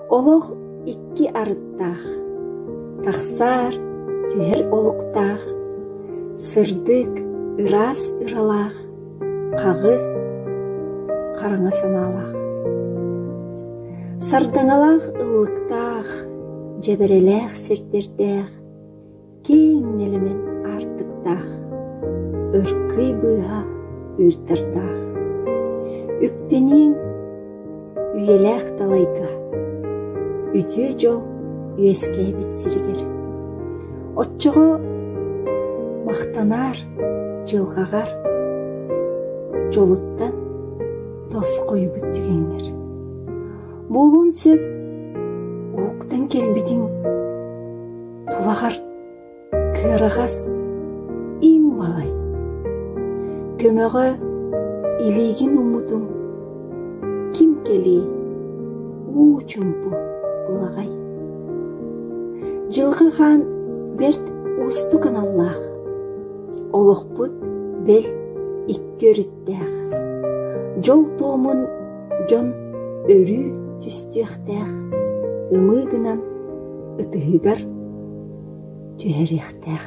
Олох икки арыттах, тахсар түһэр олуктах, сырдык ырас ыралах, қағыз қараңа саналах. Сардаңалах ыллыктах, жеберелэх сиртердэх, кеңнелемен артыктах, ыркый быға ыртырдах. Үктенең үйелэх талайга, үтө жол үйеске битсиргер. Отчого мақтанар жылғағар, жолуттан тос қой бүттігеңдер. Болуын сөп уықтан келбетің, тулағар кырағас им балай. Көмөға илейгін умудың, ким келей учумпу бұлағай. Жылғаған берт усту каналлах, олықпыт бел иккөріттәх. Жол тоомун жон өрі түстіқтәх, ымыгынан ытыгар түһәрехтәх.